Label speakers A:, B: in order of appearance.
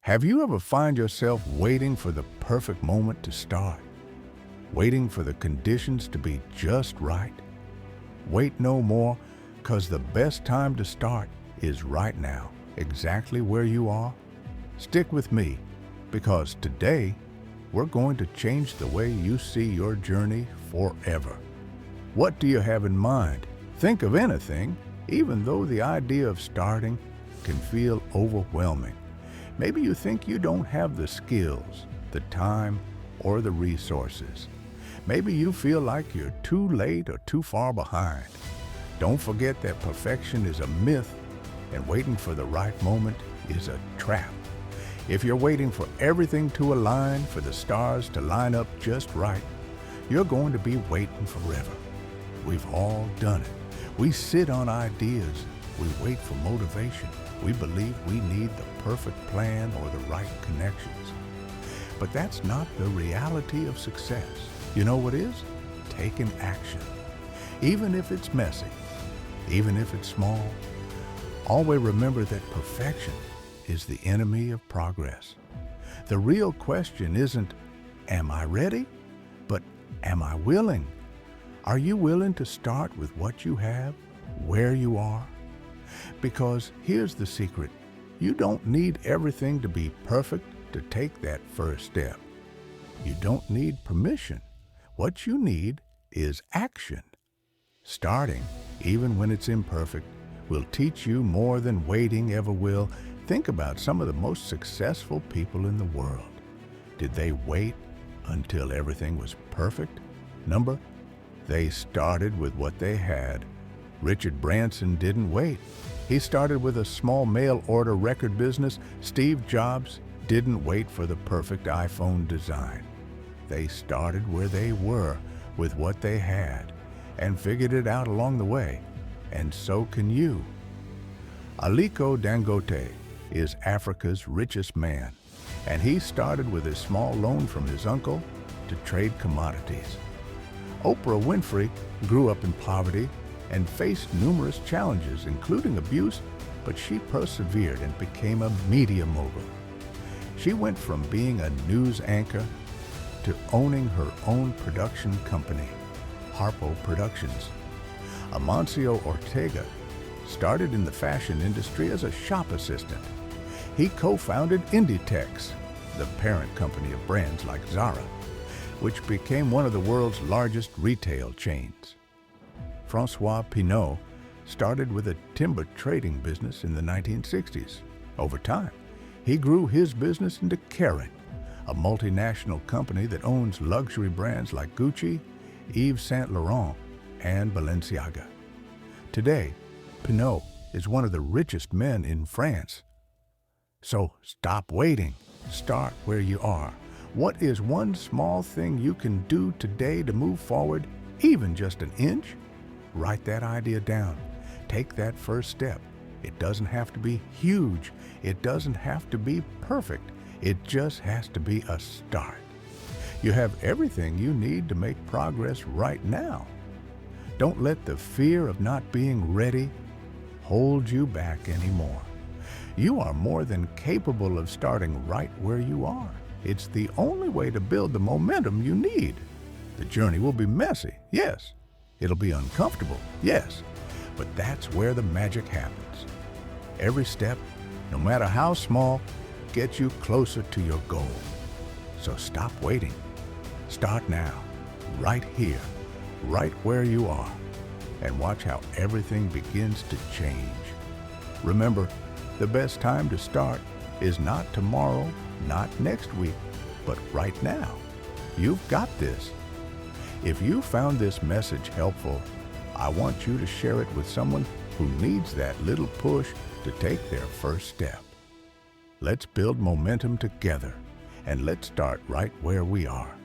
A: Have you ever find yourself waiting for the perfect moment to start? Waiting for the conditions to be just right? Wait no more, because the best time to start is right now, exactly where you are. Stick with me, because today we're going to change the way you see your journey forever. What do you have in mind? Think of anything, even though the idea of starting can feel overwhelming. Maybe you think you don't have the skills, the time, or the resources. Maybe you feel like you're too late or too far behind. Don't forget that perfection is a myth and waiting for the right moment is a trap. If you're waiting for everything to align, for the stars to line up just right, you're going to be waiting forever. We've all done it. We sit on ideas. We wait for motivation. We believe we need the perfect plan or the right connections. But that's not the reality of success. You know what is? Taking action. Even if it's messy, even if it's small, always remember that perfection is the enemy of progress. The real question isn't, am I ready? But am I willing? Are you willing to start with what you have, where you are? Because here's the secret. You don't need everything to be perfect to take that first step. You don't need permission. What you need is action. Starting, even when it's imperfect, will teach you more than waiting ever will. Think about some of the most successful people in the world. Did they wait until everything was perfect? Number, they started with what they had. Richard Branson didn't wait. He started with a small mail-order record business. Steve Jobs didn't wait for the perfect iPhone design. They started where they were with what they had and figured it out along the way. And so can you. Aliko Dangote is Africa's richest man, and he started with a small loan from his uncle to trade commodities. Oprah Winfrey grew up in poverty and faced numerous challenges, including abuse, but she persevered and became a media mogul. She went from being a news anchor to owning her own production company, Harpo Productions. Amancio Ortega started in the fashion industry as a shop assistant. He co-founded Inditex, the parent company of brands like Zara, which became one of the world's largest retail chains. Francois Pinault started with a timber trading business in the 1960s. Over time, he grew his business into Kering, a multinational company that owns luxury brands like Gucci, Yves Saint Laurent, and Balenciaga. Today, Pinault is one of the richest men in France. So stop waiting. Start where you are. What is one small thing you can do today to move forward, even just an inch? Write that idea down. Take that first step. It doesn't have to be huge. It doesn't have to be perfect. It just has to be a start. You have everything you need to make progress right now. Don't let the fear of not being ready hold you back anymore. You are more than capable of starting right where you are. It's the only way to build the momentum you need. The journey will be messy, yes. It'll be uncomfortable, yes. But that's where the magic happens. Every step, no matter how small, gets you closer to your goal. So stop waiting. Start now, right here, right where you are, and watch how everything begins to change. Remember, the best time to start is not tomorrow, not next week, but right now. You've got this. If you found this message helpful, I want you to share it with someone who needs that little push to take their first step. Let's build momentum together, and let's start right where we are.